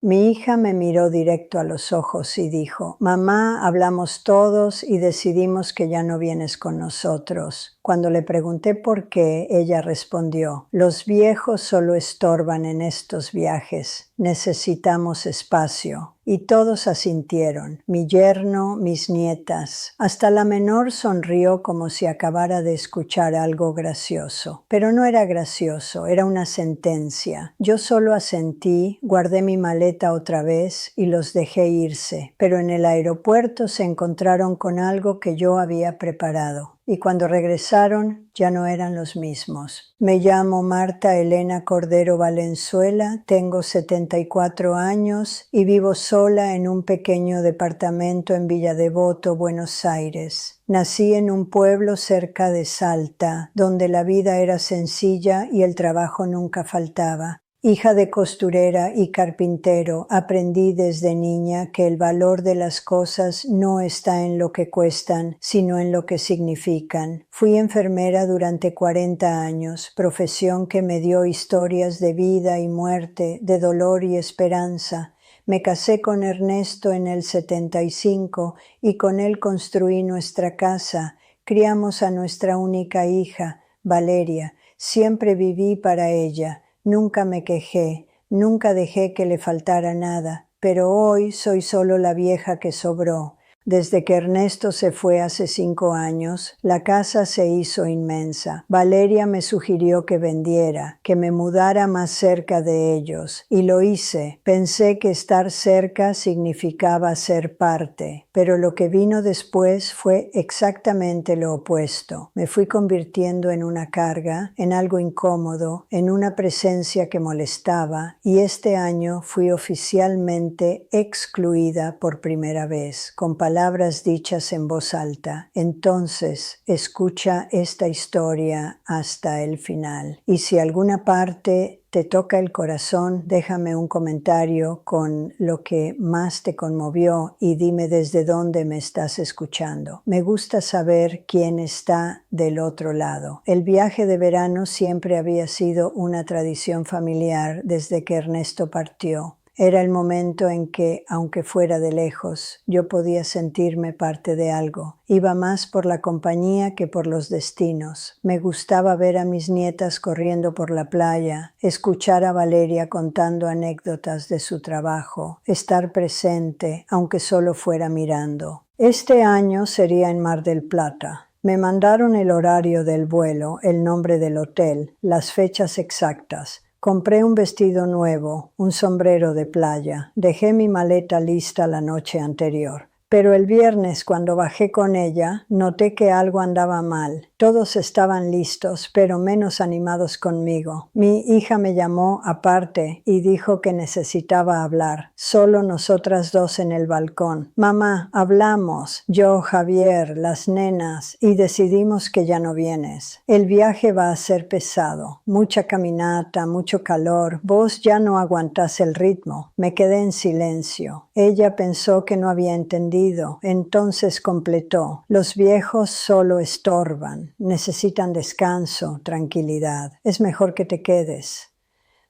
Mi hija me miró directo a los ojos y dijo: «Mamá, hablamos todos y decidimos que ya no vienes con nosotros». Cuando le pregunté por qué, ella respondió: «Los viejos solo estorban en estos viajes. Necesitamos espacio». Y todos asintieron, mi yerno, mis nietas. Hasta la menor sonrió como si acabara de escuchar algo gracioso. Pero no era gracioso, era una sentencia. Yo solo asentí, guardé mi maleta otra vez y los dejé irse. Pero en el aeropuerto se encontraron con algo que yo había preparado. Y cuando regresaron ya no eran los mismos. Me llamo Marta Elena Cordero Valenzuela, tengo 74 años y vivo sola en un pequeño departamento en Villa Devoto, Buenos Aires. Nací en un pueblo cerca de Salta, donde la vida era sencilla y el trabajo nunca faltaba. Hija de costurera y carpintero, aprendí desde niña que el valor de las cosas no está en lo que cuestan, sino en lo que significan. Fui enfermera durante 40 años, profesión que me dio historias de vida y muerte, de dolor y esperanza. Me casé con Ernesto en el 75 y con él construí nuestra casa. Criamos a nuestra única hija, Valeria. Siempre viví para ella. Nunca me quejé, nunca dejé que le faltara nada, pero hoy soy solo la vieja que sobró. Desde que Ernesto se fue hace 5 años, la casa se hizo inmensa. Valeria me sugirió que vendiera, que me mudara más cerca de ellos, y lo hice. Pensé que estar cerca significaba ser parte, pero lo que vino después fue exactamente lo opuesto. Me fui convirtiendo en una carga, en algo incómodo, en una presencia que molestaba, y este año fui oficialmente excluida por primera vez, con palabras dichas en voz alta. Entonces, escucha esta historia hasta el final. Y si alguna parte te toca el corazón, déjame un comentario con lo que más te conmovió y dime desde dónde me estás escuchando. Me gusta saber quién está del otro lado. El viaje de verano siempre había sido una tradición familiar desde que Ernesto partió. Era el momento en que, aunque fuera de lejos, yo podía sentirme parte de algo. Iba más por la compañía que por los destinos. Me gustaba ver a mis nietas corriendo por la playa, escuchar a Valeria contando anécdotas de su trabajo, estar presente, aunque solo fuera mirando. Este año sería en Mar del Plata. Me mandaron el horario del vuelo, el nombre del hotel, las fechas exactas. Compré un vestido nuevo, un sombrero de playa. Dejé mi maleta lista la noche anterior. Pero el viernes, cuando bajé con ella, noté que algo andaba mal. Todos estaban listos, pero menos animados conmigo. Mi hija me llamó aparte y dijo que necesitaba hablar. Solo nosotras dos en el balcón. «Mamá, hablamos. Yo, Javier, las nenas, y decidimos que ya no vienes. El viaje va a ser pesado. Mucha caminata, mucho calor. Vos ya no aguantás el ritmo». Me quedé en silencio. Ella pensó que no había entendido. Entonces completó: «Los viejos solo estorban, necesitan descanso, tranquilidad. Es mejor que te quedes».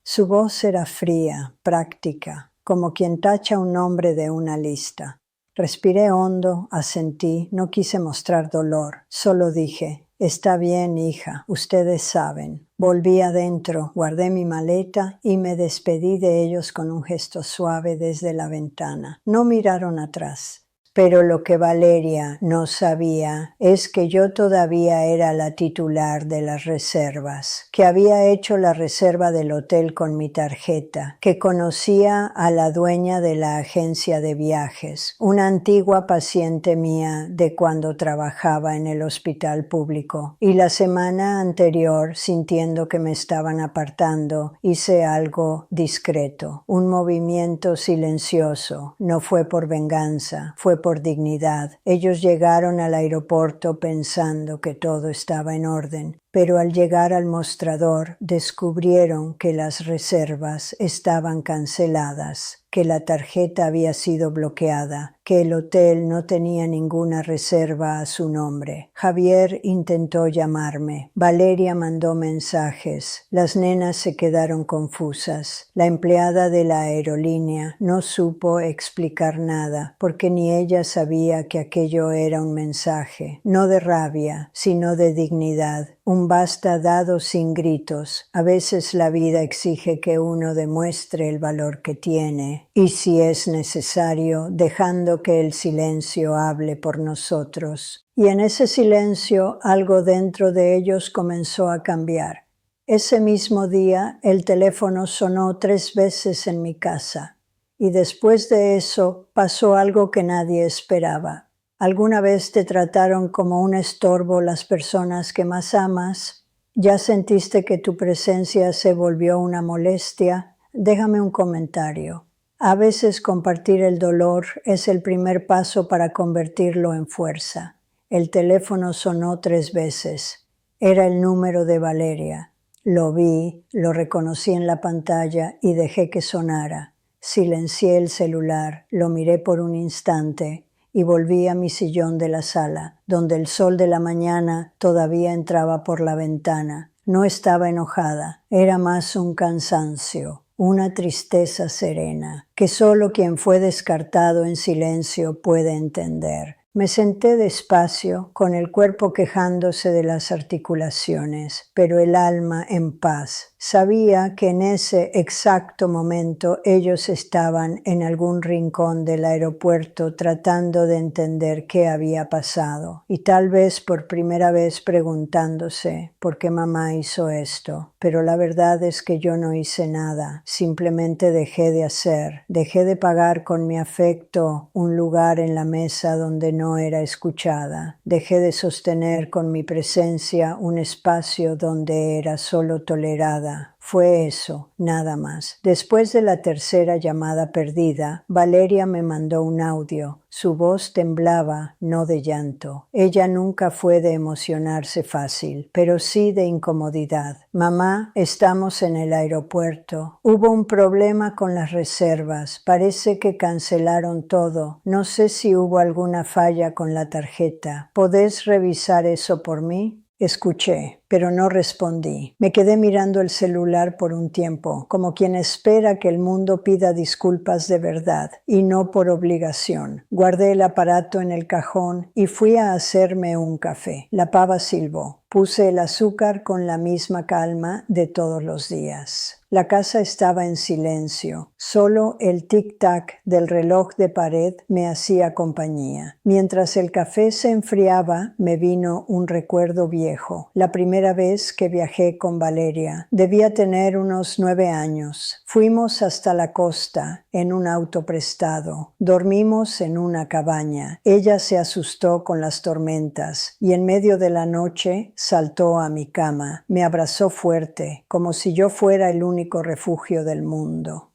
Su voz era fría, práctica, como quien tacha un nombre de una lista. Respiré hondo, asentí, no quise mostrar dolor, solo dije: «Está bien, hija, ustedes saben». Volví adentro, guardé mi maleta y me despedí de ellos con un gesto suave desde la ventana. No miraron atrás. Pero lo que Valeria no sabía es que yo todavía era la titular de las reservas, que había hecho la reserva del hotel con mi tarjeta, que conocía a la dueña de la agencia de viajes, una antigua paciente mía de cuando trabajaba en el hospital público. Y la semana anterior, sintiendo que me estaban apartando, hice algo discreto, un movimiento silencioso. No fue por venganza, fue por dignidad. Ellos llegaron al aeropuerto pensando que todo estaba en orden. pero al llegar al mostrador descubrieron que las reservas estaban canceladas, que la tarjeta había sido bloqueada, que el hotel no tenía ninguna reserva a su nombre. Javier intentó llamarme. Valeria mandó mensajes. Las nenas se quedaron confusas. La empleada de la aerolínea no supo explicar nada, porque ni ella sabía que aquello era un mensaje, no de rabia, sino de dignidad. Un basta dado sin gritos. A veces la vida exige que uno demuestre el valor que tiene, y si es necesario, dejando que el silencio hable por nosotros. Y en ese silencio algo dentro de ellos comenzó a cambiar. Ese mismo día el teléfono sonó 3 veces en mi casa, y después de eso pasó algo que nadie esperaba. ¿Alguna vez te trataron como un estorbo las personas que más amas? ¿Ya sentiste que tu presencia se volvió una molestia? Déjame un comentario. A veces compartir el dolor es el primer paso para convertirlo en fuerza. El teléfono sonó 3 veces. Era el número de Valeria. Lo vi, lo reconocí en la pantalla y dejé que sonara. Silencié el celular, lo miré por un instante y volví a mi sillón de la sala, donde el sol de la mañana todavía entraba por la ventana. No estaba enojada, era más un cansancio, una tristeza serena, que solo quien fue descartado en silencio puede entender. Me senté despacio, con el cuerpo quejándose de las articulaciones, pero el alma en paz. Sabía que en ese exacto momento ellos estaban en algún rincón del aeropuerto tratando de entender qué había pasado, y tal vez por primera vez preguntándose por qué mamá hizo esto. Pero la verdad es que yo no hice nada, simplemente dejé de hacer, dejé de pagar con mi afecto un lugar en la mesa donde no era escuchada, dejé de sostener con mi presencia un espacio donde era solo tolerada. Fue eso, nada más. Después de la tercera llamada perdida, Valeria me mandó un audio. Su voz temblaba, no de llanto. Ella nunca fue de emocionarse fácil, pero sí de incomodidad. Mamá, estamos en el aeropuerto. Hubo un problema con las reservas. Parece que cancelaron todo. No sé si hubo alguna falla con la tarjeta. ¿Podés revisar eso por mí? Escuché, pero no respondí. Me quedé mirando el celular por un tiempo, como quien espera que el mundo pida disculpas de verdad, y no por obligación. Guardé el aparato en el cajón y fui a hacerme un café. La pava silbó. Puse el azúcar con la misma calma de todos los días. La casa estaba en silencio. Solo el tic-tac del reloj de pared me hacía compañía. Mientras el café se enfriaba, me vino un recuerdo viejo. La primera vez que viajé con Valeria. Debía tener unos 9 años. Fuimos hasta la costa en un auto prestado. Dormimos en una cabaña. Ella se asustó con las tormentas y en medio de la noche saltó a mi cama. Me abrazó fuerte, como si yo fuera el único refugio del mundo.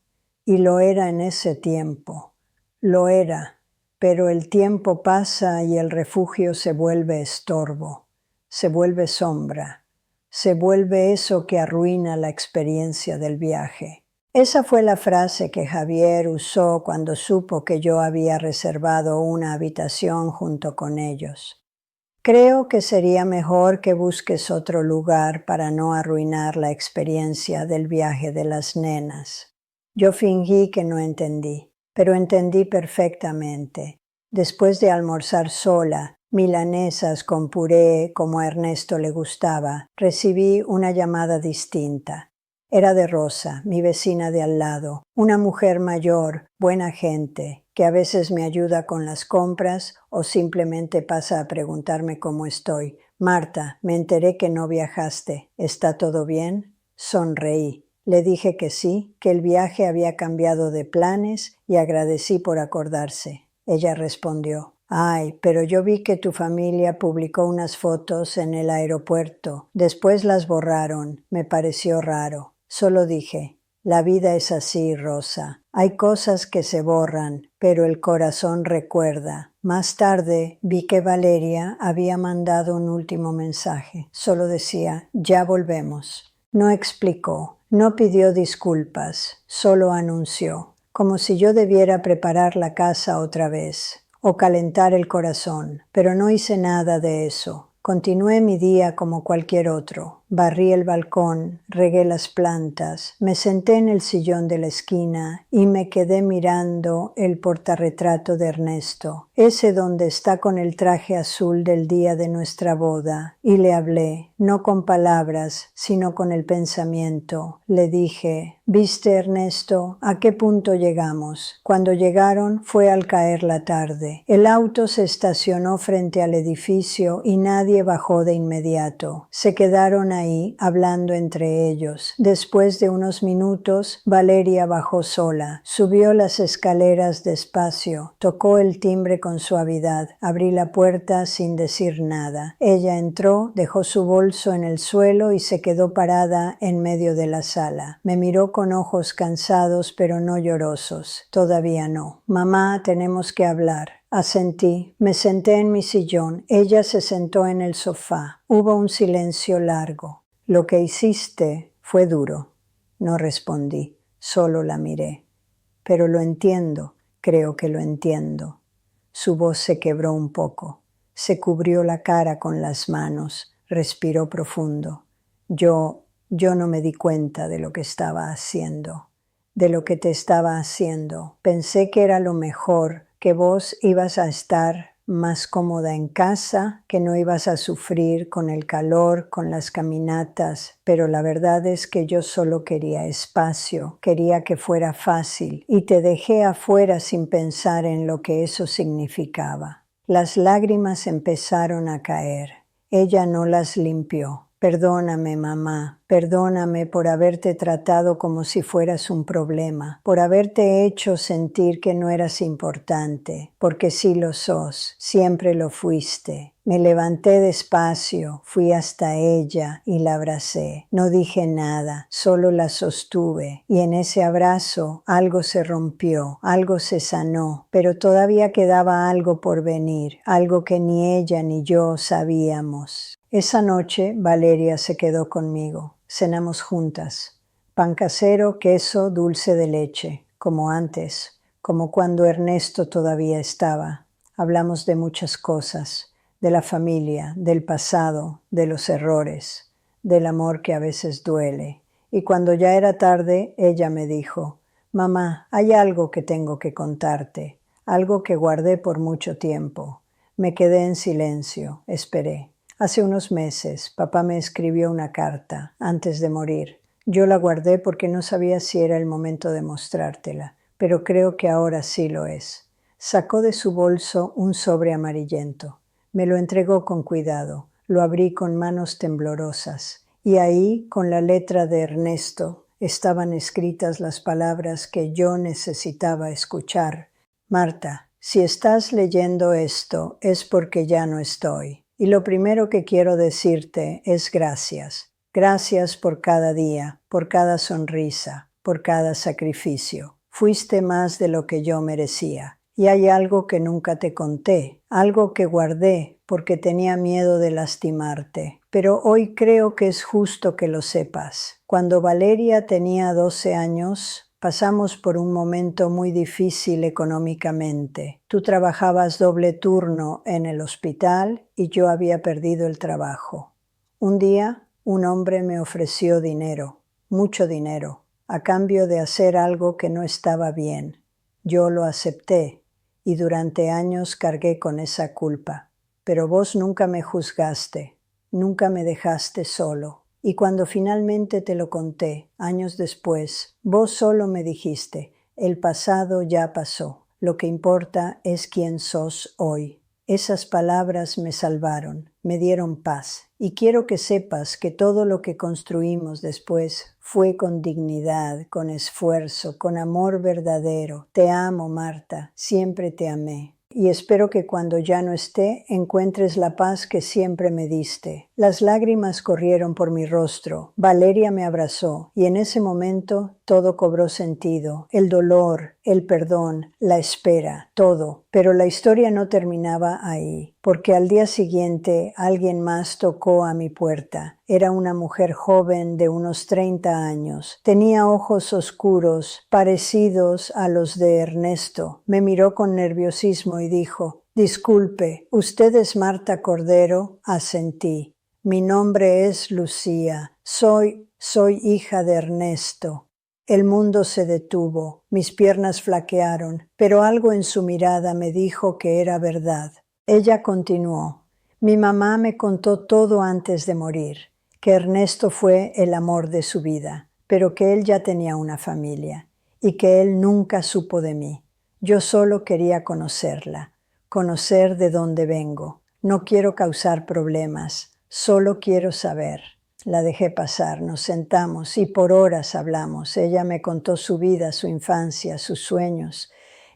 Y lo era en ese tiempo. Lo era, pero el tiempo pasa y el refugio se vuelve estorbo, se vuelve sombra, se vuelve eso que arruina la experiencia del viaje. Esa fue la frase que Javier usó cuando supo que yo había reservado una habitación junto con ellos. Creo que sería mejor que busques otro lugar para no arruinar la experiencia del viaje de las nenas. Yo fingí que no entendí, pero entendí perfectamente. Después de almorzar sola, milanesas con puré como a Ernesto le gustaba, recibí una llamada distinta. Era de Rosa, mi vecina de al lado, una mujer mayor, buena gente, que a veces me ayuda con las compras o simplemente pasa a preguntarme cómo estoy. Marta, me enteré que no viajaste. ¿Está todo bien? Sonreí. Le dije que sí, que el viaje había cambiado de planes y agradecí por acordarse. Ella respondió: «Ay, pero yo vi que tu familia publicó unas fotos en el aeropuerto. Después las borraron. Me pareció raro». Solo dije: La vida es así, Rosa. Hay cosas que se borran, pero el corazón recuerda. Más tarde vi que Valeria había mandado un último mensaje. Solo decía, ya volvemos. No explicó, no pidió disculpas, solo anunció, como si yo debiera preparar la casa otra vez o calentar el corazón, pero no hice nada de eso. Continué mi día como cualquier otro. Barrí el balcón, regué las plantas, me senté en el sillón de la esquina y me quedé mirando el portarretrato de Ernesto, ese donde está con el traje azul del día de nuestra boda, y le hablé, no con palabras, sino con el pensamiento. Le dije, ¿viste, Ernesto, a qué punto llegamos? Cuando llegaron fue al caer la tarde. El auto se estacionó frente al edificio y nadie bajó de inmediato. Se quedaron ahí hablando entre ellos. Después de unos minutos, Valeria bajó sola. Subió las escaleras despacio. Tocó el timbre con suavidad. Abrí la puerta sin decir nada. Ella entró, dejó su bolso en el suelo y se quedó parada en medio de la sala. Me miró con ojos cansados pero no llorosos. Todavía no. Mamá, tenemos que hablar. Asentí, me senté en mi sillón, ella se sentó en el sofá. Hubo un silencio largo. Lo que hiciste fue duro. No respondí, solo la miré. Pero lo entiendo, creo que lo entiendo. Su voz se quebró un poco. Se cubrió la cara con las manos, respiró profundo. Yo no me di cuenta de lo que estaba haciendo, de lo que te estaba haciendo. Pensé que era lo mejor, que vos ibas a estar más cómoda en casa, que no ibas a sufrir con el calor, con las caminatas, pero la verdad es que yo solo quería espacio, quería que fuera fácil y te dejé afuera sin pensar en lo que eso significaba. Las lágrimas empezaron a caer. Ella no las limpió. Perdóname, mamá, perdóname por haberte tratado como si fueras un problema, por haberte hecho sentir que no eras importante, porque sí lo sos, siempre lo fuiste. Me levanté despacio, fui hasta ella y la abracé. No dije nada, solo la sostuve, y en ese abrazo algo se rompió, algo se sanó, pero todavía quedaba algo por venir, algo que ni ella ni yo sabíamos. Esa noche Valeria se quedó conmigo. Cenamos juntas. Pan casero, queso, dulce de leche, como antes, como cuando Ernesto todavía estaba. Hablamos de muchas cosas, de la familia, del pasado, de los errores, del amor que a veces duele. Y cuando ya era tarde, ella me dijo, «Mamá, hay algo que tengo que contarte, algo que guardé por mucho tiempo». Me quedé en silencio, esperé. Hace unos meses, papá me escribió una carta antes de morir. Yo la guardé porque no sabía si era el momento de mostrártela, pero creo que ahora sí lo es. Sacó de su bolso un sobre amarillento. Me lo entregó con cuidado. Lo abrí con manos temblorosas. Y ahí, con la letra de Ernesto, estaban escritas las palabras que yo necesitaba escuchar. Marta, si estás leyendo esto es porque ya no estoy. Y lo primero que quiero decirte es gracias. Gracias por cada día, por cada sonrisa, por cada sacrificio. Fuiste más de lo que yo merecía. Y hay algo que nunca te conté, algo que guardé porque tenía miedo de lastimarte. Pero hoy creo que es justo que lo sepas. Cuando Valeria tenía 12 años, pasamos por un momento muy difícil económicamente. Tú trabajabas doble turno en el hospital y yo había perdido el trabajo. Un día, un hombre me ofreció dinero, mucho dinero, a cambio de hacer algo que no estaba bien. Yo lo acepté y durante años cargué con esa culpa. Pero vos nunca me juzgaste, nunca me dejaste solo. Y cuando finalmente te lo conté, años después, vos solo me dijiste, el pasado ya pasó, lo que importa es quién sos hoy. Esas palabras me salvaron, me dieron paz, y quiero que sepas que todo lo que construimos después fue con dignidad, con esfuerzo, con amor verdadero. Te amo, Marta, siempre te amé. Y espero que cuando ya no esté, encuentres la paz que siempre me diste. Las lágrimas corrieron por mi rostro. Valeria me abrazó y en ese momento todo cobró sentido. El dolor, el perdón, la espera, todo. Pero la historia no terminaba ahí, porque al día siguiente alguien más tocó a mi puerta. Era una mujer joven de unos 30 años. Tenía ojos oscuros, parecidos a los de Ernesto. Me miró con nerviosismo y dijo: «Disculpe, ¿usted es Marta Cordero?». Asentí. «Mi nombre es Lucía. Soy hija de Ernesto». El mundo se detuvo, mis piernas flaquearon, pero algo en su mirada me dijo que era verdad. Ella continuó: «Mi mamá me contó todo antes de morir, que Ernesto fue el amor de su vida, pero que él ya tenía una familia y que él nunca supo de mí. Yo solo quería conocerla, conocer de dónde vengo. No quiero causar problemas. Solo quiero saber». La dejé pasar, nos sentamos y por horas hablamos. Ella me contó su vida, su infancia, sus sueños,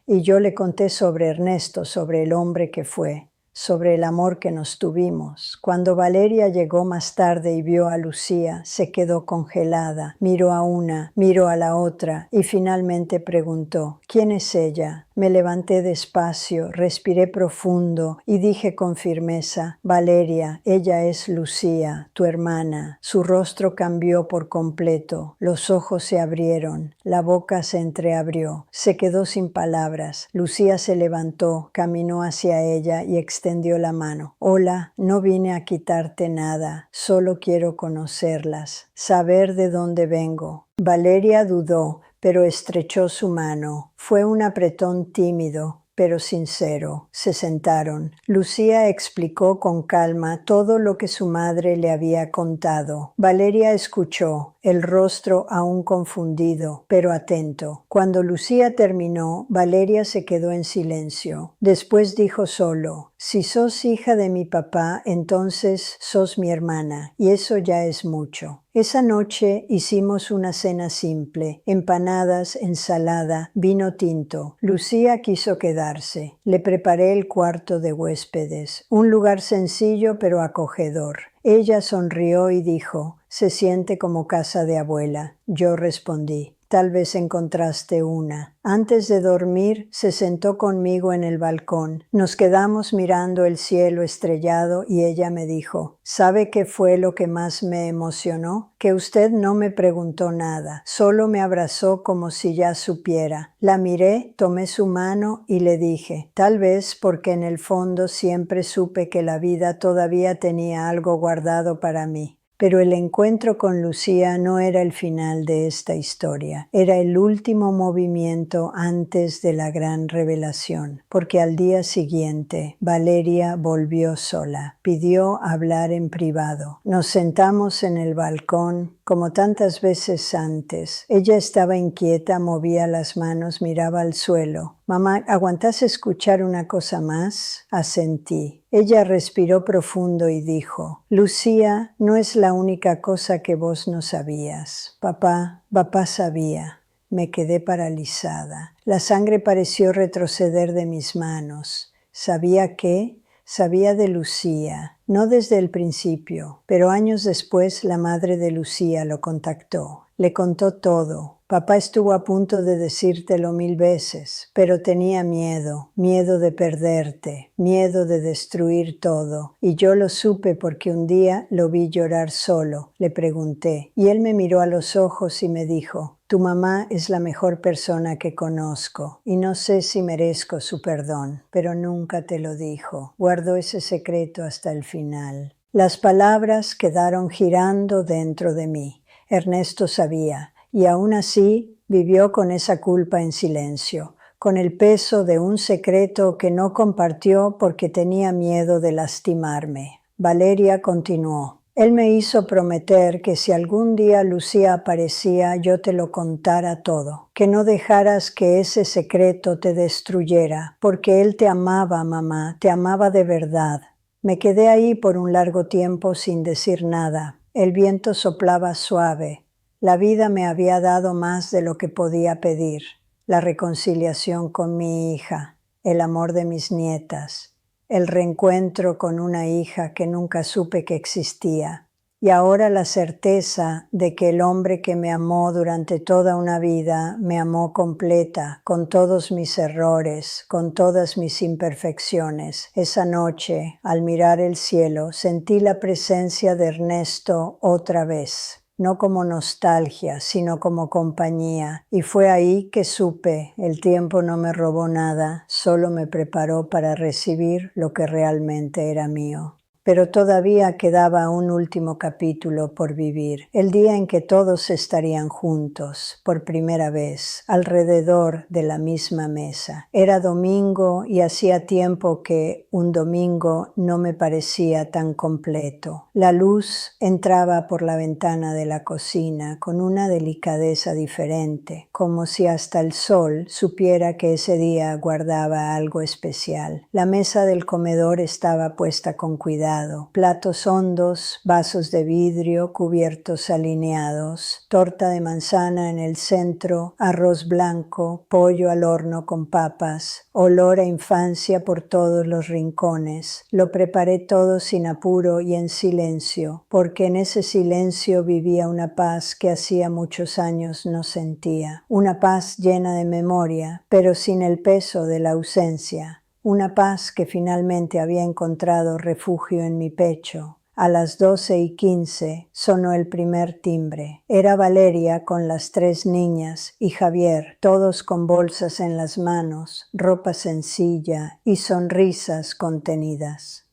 y yo le conté sobre Ernesto, sobre el hombre que fue, sobre el amor que nos tuvimos. Cuando Valeria llegó más tarde y vio a Lucía, se quedó congelada. Miró a una, miró a la otra y finalmente preguntó: «¿Quién es ella?». Me levanté despacio, respiré profundo y dije con firmeza: «Valeria, ella es Lucía, tu hermana». Su rostro cambió por completo, los ojos se abrieron, la boca se entreabrió, se quedó sin palabras. Lucía se levantó, caminó hacia ella y extendió la mano. «Hola, no vine a quitarte nada, solo quiero conocerlas, saber de dónde vengo». Valeria dudó, pero estrechó su mano. Fue un apretón tímido, pero sincero. Se sentaron. Lucía explicó con calma todo lo que su madre le había contado. Valeria escuchó, el rostro aún confundido, pero atento. Cuando Lucía terminó, Valeria se quedó en silencio. Después dijo solo: «Si sos hija de mi papá, entonces sos mi hermana, y eso ya es mucho». Esa noche hicimos una cena simple: empanadas, ensalada, vino tinto. Lucía quiso quedarse. Le preparé el cuarto de huéspedes, un lugar sencillo pero acogedor. Ella sonrió y dijo: «Se siente como casa de abuela». Yo respondí: «Tal vez encontraste una». Antes de dormir, se sentó conmigo en el balcón. Nos quedamos mirando el cielo estrellado y ella me dijo: «¿Sabe qué fue lo que más me emocionó? Que usted no me preguntó nada, solo me abrazó como si ya supiera». La miré, tomé su mano y le dije: «Tal vez porque en el fondo siempre supe que la vida todavía tenía algo guardado para mí». Pero el encuentro con Lucía no era el final de esta historia, era el último movimiento antes de la gran revelación, porque al día siguiente Valeria volvió sola, pidió hablar en privado. Nos sentamos en el balcón, como tantas veces antes. Ella estaba inquieta, movía las manos, miraba al suelo. «Mamá, ¿aguantás escuchar una cosa más?». Asentí. Ella respiró profundo y dijo: «Lucía, no es la única cosa que vos no sabías. Papá sabía». Me quedé paralizada. La sangre pareció retroceder de mis manos. ¿Sabía qué? Sabía de Lucía, no desde el principio, pero años después la madre de Lucía lo contactó. Le contó todo. «Papá estuvo a punto de decírtelo 1000 veces, pero tenía miedo, miedo de perderte, miedo de destruir todo. Y yo lo supe porque un día lo vi llorar solo». Le pregunté, y él me miró a los ojos y me dijo: «Tu mamá es la mejor persona que conozco, y no sé si merezco su perdón, pero nunca te lo dijo. Guardó ese secreto hasta el final». Las palabras quedaron girando dentro de mí. Ernesto sabía, y aún así vivió con esa culpa en silencio, con el peso de un secreto que no compartió porque tenía miedo de lastimarme. Valeria continuó: «Él me hizo prometer que si algún día Lucía aparecía, yo te lo contara todo, que no dejaras que ese secreto te destruyera, porque él te amaba, mamá, te amaba de verdad». Me quedé ahí por un largo tiempo sin decir nada. El viento soplaba suave. La vida me había dado más de lo que podía pedir: la reconciliación con mi hija, el amor de mis nietas el reencuentro con una hija que nunca supe que existía. Y ahora la certeza de que el hombre que me amó durante toda una vida me amó completa, con todos mis errores, con todas mis imperfecciones. Esa noche, al mirar el cielo, sentí la presencia de Ernesto otra vez. No como nostalgia, sino como compañía. Y fue ahí que supe, el tiempo no me robó nada, solo me preparó para recibir lo que realmente era mío. Pero todavía quedaba un último capítulo por vivir, el día en que todos estarían juntos, por primera vez, alrededor de la misma mesa. Era domingo y hacía tiempo que un domingo no me parecía tan completo. La luz entraba por la ventana de la cocina con una delicadeza diferente, como si hasta el sol supiera que ese día guardaba algo especial. La mesa del comedor estaba puesta con cuidado. Platos hondos, vasos de vidrio, cubiertos alineados, torta de manzana en el centro, arroz blanco, pollo al horno con papas, olor a infancia por todos los rincones. Lo preparé todo sin apuro y en silencio, porque en ese silencio vivía una paz que hacía muchos años no sentía. Una paz llena de memoria, pero sin el peso de la ausencia. Una paz que finalmente había encontrado refugio en mi pecho. A las 12:15 sonó el primer timbre. Era Valeria con las 3 niñas y Javier, todos con bolsas en las manos, ropa sencilla y sonrisas contenidas.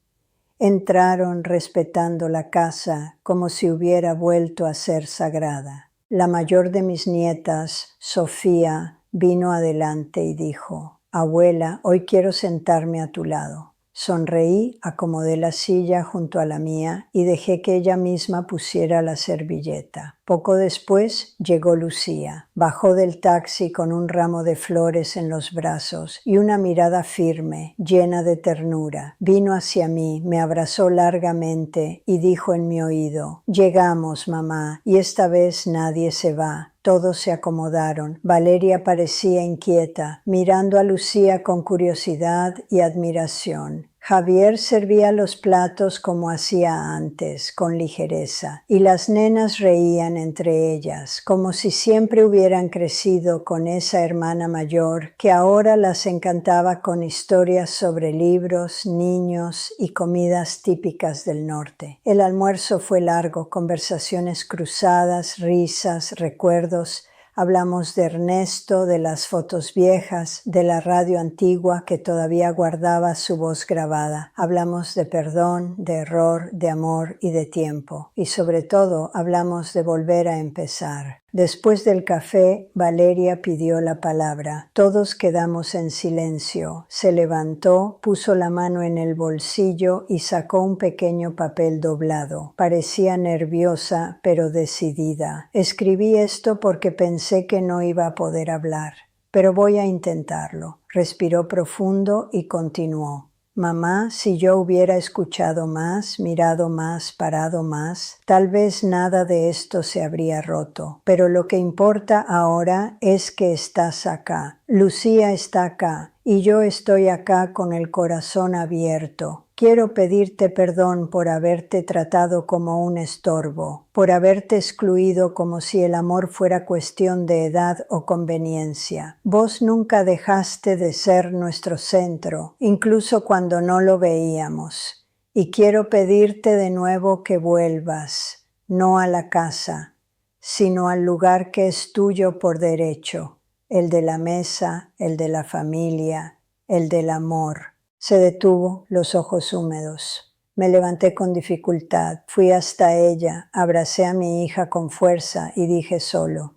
Entraron respetando la casa como si hubiera vuelto a ser sagrada. La mayor de mis nietas, Sofía, vino adelante y dijo: «Abuela, hoy quiero sentarme a tu lado». Sonreí, acomodé la silla junto a la mía y dejé que ella misma pusiera la servilleta. Poco después llegó Lucía. Bajó del taxi con un ramo de flores en los brazos y una mirada firme, llena de ternura. Vino hacia mí, me abrazó largamente y dijo en mi oído: «Llegamos, mamá, y esta vez nadie se va». Todos se acomodaron. Valeria parecía inquieta, mirando a Lucía con curiosidad y admiración. Javier servía los platos como hacía antes, con ligereza, y las nenas reían entre ellas, como si siempre hubieran crecido con esa hermana mayor que ahora las encantaba con historias sobre libros, niños y comidas típicas del norte. El almuerzo fue largo, conversaciones cruzadas, risas, recuerdos. Hablamos de Ernesto, de las fotos viejas, de la radio antigua que todavía guardaba su voz grabada. Hablamos de perdón, de error, de amor y de tiempo. Y sobre todo hablamos de volver a empezar. Después del café, Valeria pidió la palabra. Todos quedamos en silencio. Se levantó, puso la mano en el bolsillo y sacó un pequeño papel doblado. Parecía nerviosa, pero decidida. Escribí esto porque pensé que no iba a poder hablar, pero voy a intentarlo. Respiró profundo y continuó. Mamá, si yo hubiera escuchado más, mirado más, parado más, tal vez nada de esto se habría roto. Pero lo que importa ahora es que estás acá. Lucía está acá y yo estoy acá con el corazón abierto. Quiero pedirte perdón por haberte tratado como un estorbo, por haberte excluido como si el amor fuera cuestión de edad o conveniencia. Vos nunca dejaste de ser nuestro centro, incluso cuando no lo veíamos. Y quiero pedirte de nuevo que vuelvas, no a la casa, sino al lugar que es tuyo por derecho, el de la mesa, el de la familia, el del amor. Se detuvo, los ojos húmedos. Me levanté con dificultad, fui hasta ella, abracé a mi hija con fuerza y dije solo: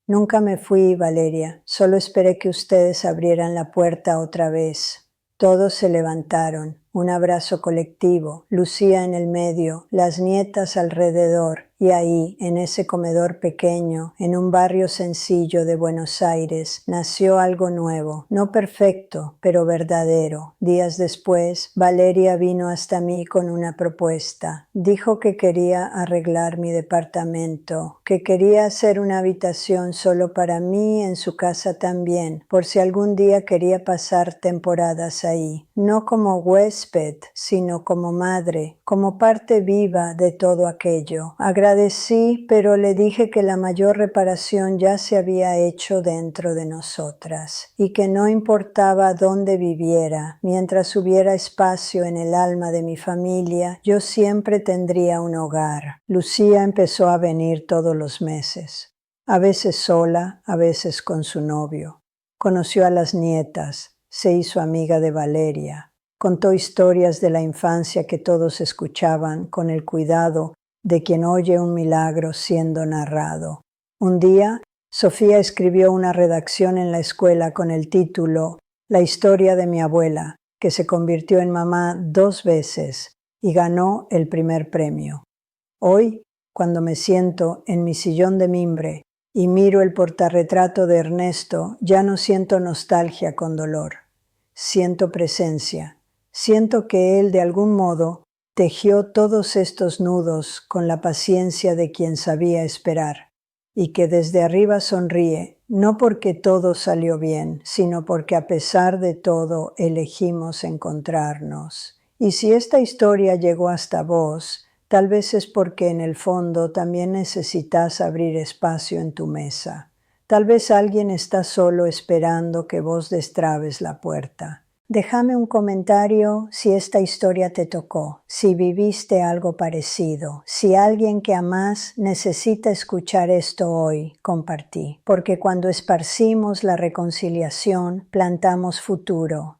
«Nunca me fui, Valeria, solo esperé que ustedes abrieran la puerta otra vez». Todos se levantaron, un abrazo colectivo, Lucía en el medio, las nietas alrededor, Y ahí, en ese comedor pequeño, en un barrio sencillo de Buenos Aires, nació algo nuevo, no perfecto, pero verdadero. Días después, Valeria vino hasta mí con una propuesta. Dijo que quería arreglar mi departamento, que quería hacer una habitación solo para mí en su casa también, por si algún día quería pasar temporadas ahí. No como huésped, sino como madre, como parte viva de todo aquello. Agradecí, pero le dije que la mayor reparación ya se había hecho dentro de nosotras y que no importaba dónde viviera, mientras hubiera espacio en el alma de mi familia, yo siempre tendría un hogar. Lucía empezó a venir todos los meses, a veces sola, a veces con su novio. Conoció a las nietas, se hizo amiga de Valeria, contó historias de la infancia que todos escuchaban con el cuidado de quien oye un milagro siendo narrado. Un día, Sofía escribió una redacción en la escuela con el título La historia de mi abuela, que se convirtió en mamá 2 veces y ganó el primer premio. Hoy, cuando me siento en mi sillón de mimbre y miro el portarretrato de Ernesto, ya no siento nostalgia con dolor. Siento presencia. Siento que él, de algún modo, tejió todos estos nudos con la paciencia de quien sabía esperar, y que desde arriba sonríe, no porque todo salió bien, sino porque a pesar de todo elegimos encontrarnos. Y si esta historia llegó hasta vos, tal vez es porque en el fondo también necesitas abrir espacio en tu mesa. Tal vez alguien está solo esperando que vos destrabes la puerta. Déjame un comentario si esta historia te tocó, si viviste algo parecido, si alguien que amás necesita escuchar esto hoy, compartí. Porque cuando esparcimos la reconciliación, plantamos futuro.